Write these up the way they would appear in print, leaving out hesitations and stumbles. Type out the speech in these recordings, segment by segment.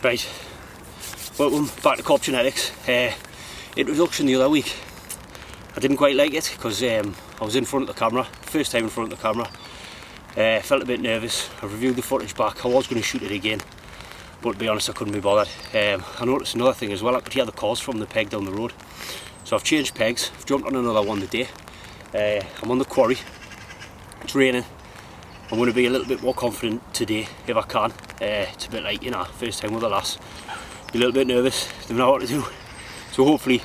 Right, welcome back to Carpgenetics. Introduction the other week. I didn't quite like it because I was in front of the camera, first time in front of the camera. Felt a bit nervous. I reviewed the footage back. I was going to shoot it again, but to be honest I couldn't be bothered. I noticed another thing as well. I could hear the calls from the peg down the road. So I've changed pegs. I've jumped on another one today. I'm on the quarry. It's raining. I'm going to be a little bit more confident today if I can. It's a bit like, you know, first time with a lass. A little bit nervous, don't know what to do. So hopefully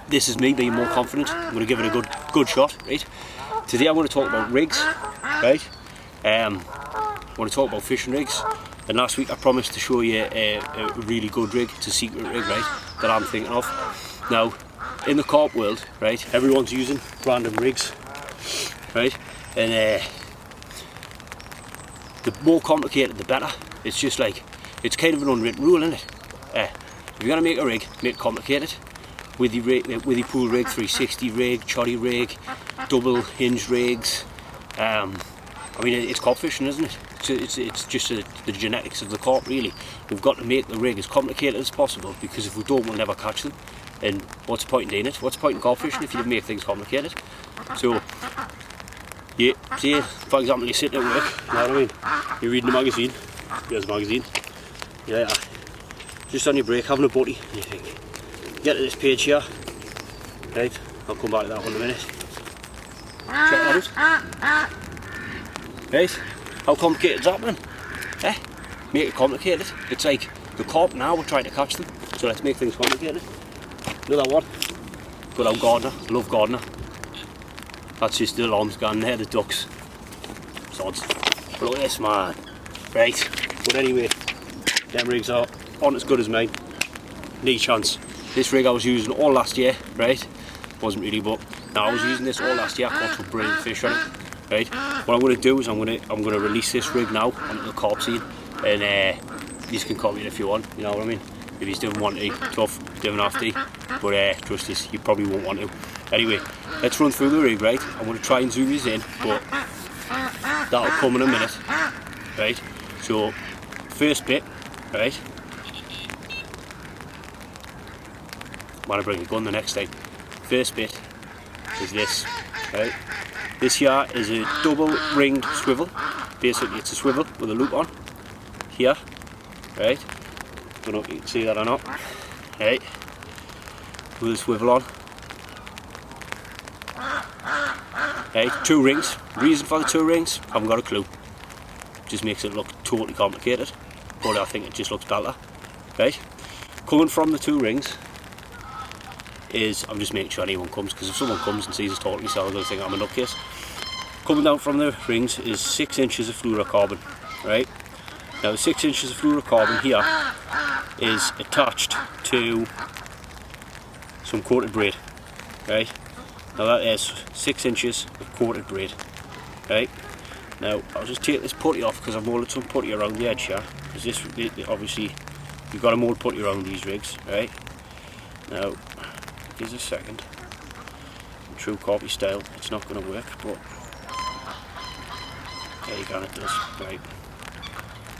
this is me being more confident. I'm going to give it a good shot, right? Today I'm going to talk about rigs, right? I want to talk about fishing rigs. And last week I promised to show you a really good rig. It's a secret rig, right, that I'm thinking of. Now, in the carp world, right, everyone's using random rigs, right? And the more complicated the better. It's just like, it's kind of an unwritten rule, isn't it? If you're going to make a rig, make it complicated. With your pool rig, 360 rig, choddy rig, double hinge rigs. I mean, it's carp fishing, isn't it? It's just the genetics of the carp, really. We've got to make the rig as complicated as possible, because if we don't, we'll never catch them. And what's the point in doing it? What's the point in carp fishing if you make things complicated? So, yeah, say, for example, you're sitting at work, you know what I mean? You're reading a magazine. Here's a magazine. Yeah, just on your break, having a butty, and you think, get to this page here, right? I'll come back to that one in a minute. Check that out. Right? How complicated is that, man? Make it complicated. It's like the carp now, we're trying to catch them, so let's make things complicated. Another one. Good old gardener, love gardener. That's just the alarms going there, the ducks. Sods. But look at this, man. Right, but anyway, them rigs are on as good as mine. Any chance. This rig I was using all last year, right? Wasn't really, but now I was using this all last year. I caught some brilliant fish on it, right? What I'm going to do is I'm going to release this rig now onto the carp scene, and you can copy it if you want. You know what I mean? If you don't want to, tough, don't have to. But trust us, you probably won't want to. Anyway, let's run through the rig, right? I'm going to try and zoom these in, but that'll come in a minute, right? So, first bit, right? I'm going to bring a gun the next time. First bit is this, right? This here is a double ringed swivel. Basically, it's a swivel with a loop on here, right? Don't know if you can see that or not, right? With a swivel on. Right, 2 rings. Reason for the 2 rings, I haven't got a clue. Just makes it look totally complicated, but I think it just looks better. Right? Coming from the 2 rings is, I'm just making sure anyone comes, because if someone comes and sees us talking, so they're going to think I'm a nutcase. Coming down from the rings is 6 inches of fluorocarbon. Right? Now the 6 inches of fluorocarbon here is attached to some coated braid. Right? Now that is 6 inches of coated braid. Right? Now I'll just take this putty off because I've molded some putty around the edge here. Because this, obviously, you've got to mold putty around these rigs, right? Now, here's a second. In true carpy style, it's not going to work, but there you go, it does. Right.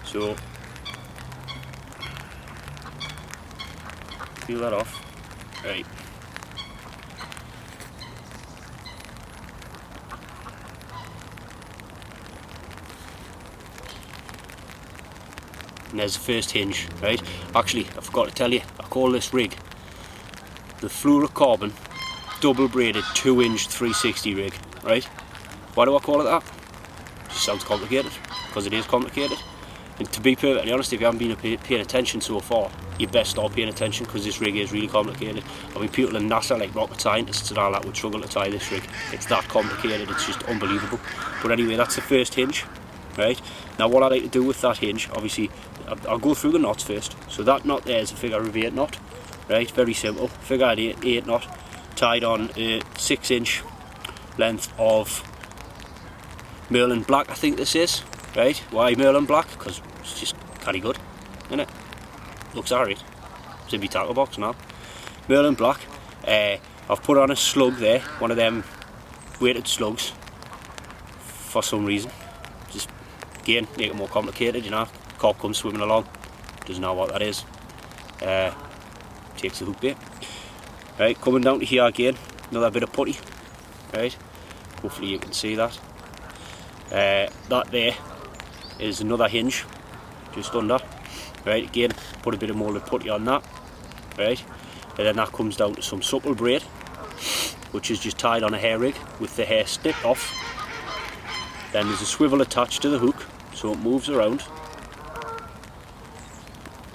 So, peel that off. Right. And there's the first hinge, right? Actually, I forgot to tell you, I call this rig the Fluorocarbon double braided 2-inch 360 rig, right? Why do I call it that? It just sounds complicated, because it is complicated. And to be perfectly honest, if you haven't been paying attention so far, you best start paying attention, because this rig is really complicated. I mean, people in NASA, like rocket scientists and all that, would struggle to tie this rig. It's that complicated, it's just unbelievable. But anyway, that's the first hinge, right? Now what I like to do with that hinge, obviously, I'll go through the knots first. So that knot there is a figure of 8 knot, right? Very simple. Figure of 8 knot, tied on a 6-inch length of Merlin black, I think this is, right? Why Merlin black? Because it's just kind of good, isn't it? Looks alright. It's in my tackle box now. Merlin black. I've put on a slug there, one of them weighted slugs, for some reason. Just again, make it more complicated, you know. Carp comes swimming along, doesn't know what that is, takes the hook bait. Right, coming down to here again, another bit of putty. Right, hopefully you can see that. That there is another hinge, just under. Right, again, put a bit of moulded putty on that. Right, and then that comes down to some supple braid, which is just tied on a hair rig with the hair snipped off. Then there's a swivel attached to the hook, so it moves around.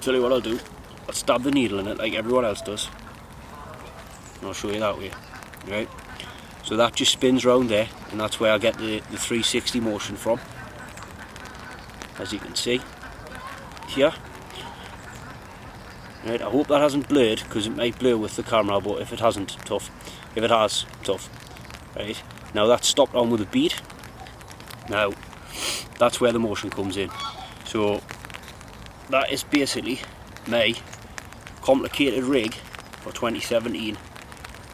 Tell you what I'll do, I'll stab the needle in it like everyone else does. And I'll show you that way. Right, so that just spins round there, and that's where I get the 360 motion from, as you can see here. Right, I hope that hasn't blurred, because it might blur with the camera, but if it hasn't, tough. If it has, tough. Right, now that's stopped on with a bead. Now, that's where the motion comes in. So, that is basically my complicated rig for 2017,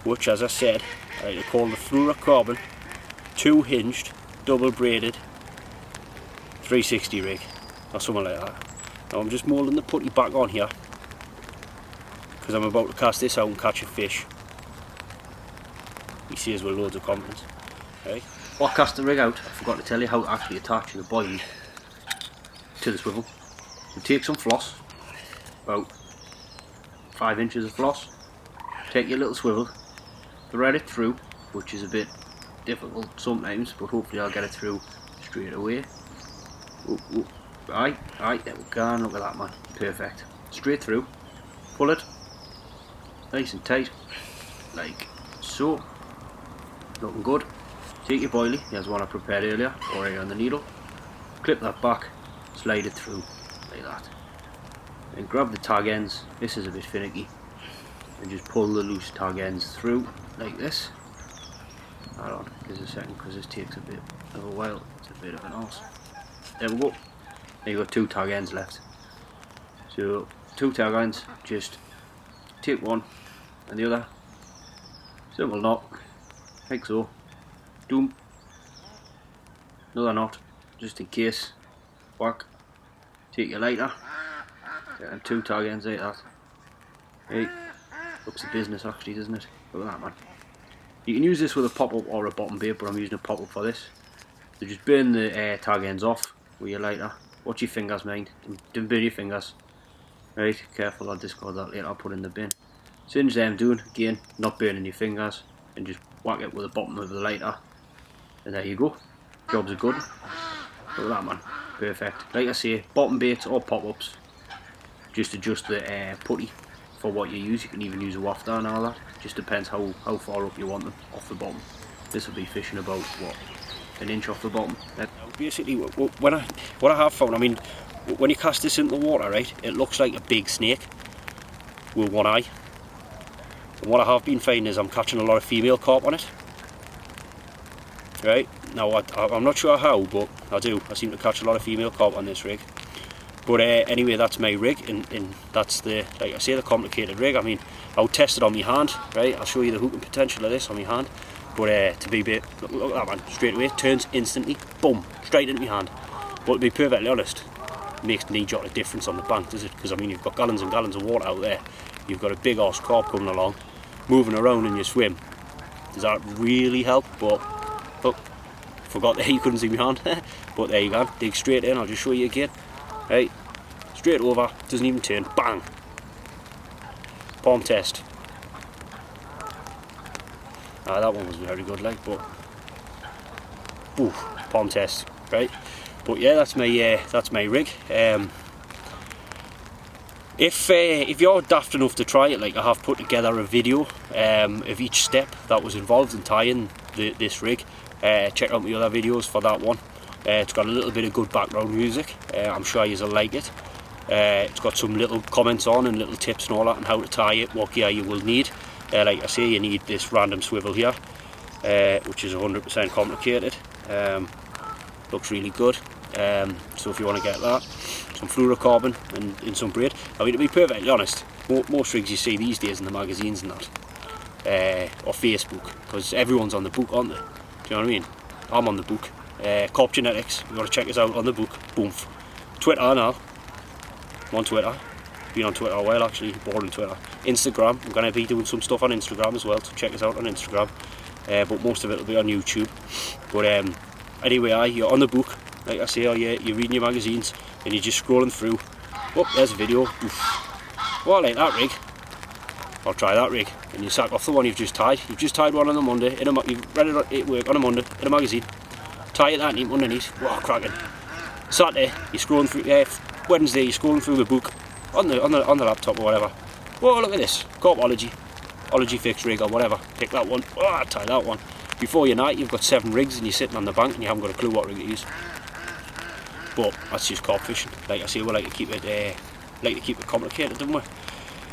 which, as I said, I like to call the Fluorocarbon 2-hinged, double braided 360 rig, or something like that. Now I'm just moulding the putty back on here, because I'm about to cast this out and catch a fish. He says with loads of confidence. Right. While I cast the rig out, I forgot to tell you how to actually attach the boilie to the swivel. You take some floss, about 5 inches of floss, take your little swivel, thread it through, which is a bit difficult sometimes, but hopefully I'll get it through straight away. Right, there we go, look at that, man, perfect. Straight through, pull it, nice and tight, like so, looking good. Take your boilie, here's one I prepared earlier, already on the needle, clip that back, slide it through, like that. Then grab the tag ends, this is a bit finicky, and just pull the loose tag ends through, like this. Hold on, give us a second, because this takes a bit of a while, it's a bit of an arse. There we go, now you've got 2 tag ends left. So, 2 tag ends, just take one and the other, simple knot, like so. Doom, another knot, just in case, whack, take your lighter, and 2 tag ends like that. Hey, looks the business actually, doesn't it? Look at that, man. You can use this with a pop-up or a bottom bait, but I'm using a pop-up for this. So just burn the tag ends off with your lighter. Watch your fingers, mind, don't burn your fingers. Right, careful, I'll discard that later, I'll put in the bin. Singe them doing, again, not burning your fingers, and just whack it with the bottom of the lighter. And there you go, jobs are good. Look at that, man, perfect. Like I say, bottom baits or pop-ups, just adjust the putty for what you use. You can even use a wafter and all that, just depends how far up you want them off the bottom. This will be fishing about, what, an inch off the bottom. Basically, what I have found, I mean, when you cast this into the water, right, it looks like a big snake with one eye. And what I have been finding is I'm catching a lot of female carp on it. Right, now I'm not sure how, but I seem to catch a lot of female carp on this rig. But anyway, that's my rig, and that's the, like I say, the complicated rig. I mean, I'll test it on my hand, right? I'll show you the hooking potential of this on my hand. But to be a bit, look at that, man, straight away, turns instantly, boom, straight into my hand. But to be perfectly honest, it makes no jot of difference on the bank, does it? Because I mean, you've got gallons and gallons of water out there. You've got a big horse carp coming along, moving around in your swim. Does that really help? But look, forgot that you couldn't see my hand. But there you go, dig straight in. I'll just show you again. Right, straight over, doesn't even turn, bang. Palm test. That one was very good, like, but ooh, palm test, right? But yeah, that's my rig. If you're daft enough to try it, like, I have put together a video of each step that was involved in tying this rig. Check out my other videos for that one. It's got a little bit of good background music. I'm sure you'll like it. It's got some little comments on and little tips and all that on how to tie it, what gear you will need. Like I say, you need this random swivel here, which is 100% complicated. Looks really good. So if you want to get that, some fluorocarbon and some braid. I mean, to be perfectly honest, most rigs you see these days in the magazines and that, or Facebook, because everyone's on the book, aren't they? Do you know what I mean? I'm on the book. Carpgenetics, you want to check us out on the book. Boom. Twitter now. I'm on Twitter. been on Twitter a while actually, boring Twitter. Instagram, I'm going to be doing some stuff on Instagram as well, so check us out on Instagram. But most of it will be on YouTube. But anyway, you're on the book, like I say, or you're reading your magazines and you're just scrolling through. Oh, there's a video. Oof. Oh, I like that rig. I'll try that rig. And you sack off the one you've just tied. You've just tied one on a Monday, you've read it at work on a Monday in a magazine. Tie it that neat underneath. Wow, cracking. Saturday, you're scrolling through. Wednesday, you're scrolling through the book on the laptop or whatever. Whoa, look at this. Carpology fixed rig or whatever. Pick that one. Oh, tie that one. Before your night, you've got 7 rigs and you're sitting on the bank and you haven't got a clue what rig to use. But that's just carp fishing. Like I say, we like to keep it complicated, don't we?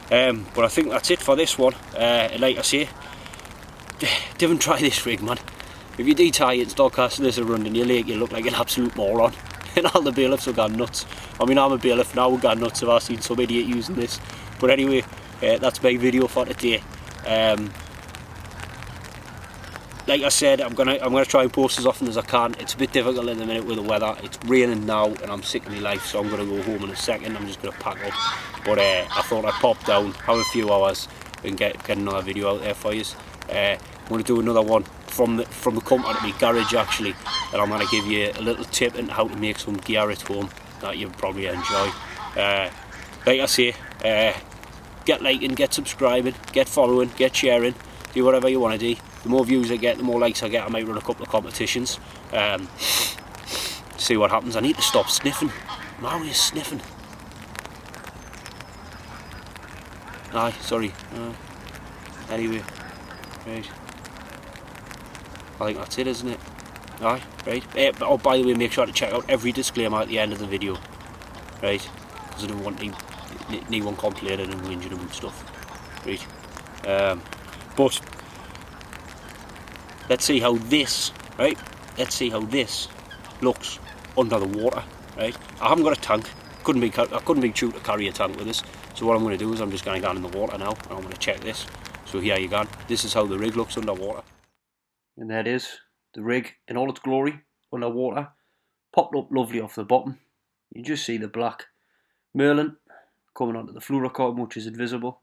But I think that's it for this one. Like I say, don't try this rig, man. If you de-tie it and start casting this around in your lake, you look like an absolute moron. And all the bailiffs have gone nuts. I mean, I'm a bailiff now, we've gone nuts if I've seen some idiot using this. But anyway, that's my video for today. Like I said, I'm gonna try and post as often as I can. It's a bit difficult in the minute with the weather. It's raining now and I'm sick of my life, so I'm gonna go home in a second. I'm just gonna pack up. But I thought I'd pop down, have a few hours and get another video out there for you. I'm gonna do another one from the company garage actually, and I'm gonna give you a little tip on how to make some gear at home that you'll probably enjoy. Like I say, get liking, get subscribing, get following, get sharing, do whatever you want to do. The more views I get, the more likes I get. I might run a couple of competitions. See what happens. I need to stop sniffing. I'm always sniffing. Aye, sorry. Anyway, right. I think that's it, isn't it? Aye, right. Oh, by the way, make sure to check out every disclaimer at the end of the video, right? Because I don't want anyone complaining and whinging about stuff, right? But let's see how this, right? Let's see how this looks under the water, right? I haven't got a tank. I couldn't be true to carry a tank with this. So what I'm going to do is I'm just going to go in the water now, and I'm going to check this. So here you go. This is how the rig looks underwater. And there it is, the rig in all its glory underwater. Popped up lovely off the bottom. You just see the black merlin coming onto the fluorocarbon, which is invisible.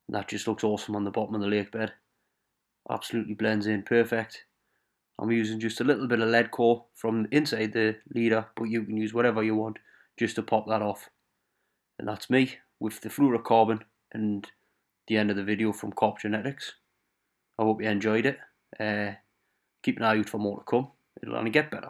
And that just looks awesome on the bottom of the lake bed. Absolutely blends in perfect. I'm using just a little bit of lead core from inside the leader, but you can use whatever you want just to pop that off. And that's me with the fluorocarbon and the end of the video from Carpgenetics. I hope you enjoyed it. Keep an eye out for more to come. It'll only get better.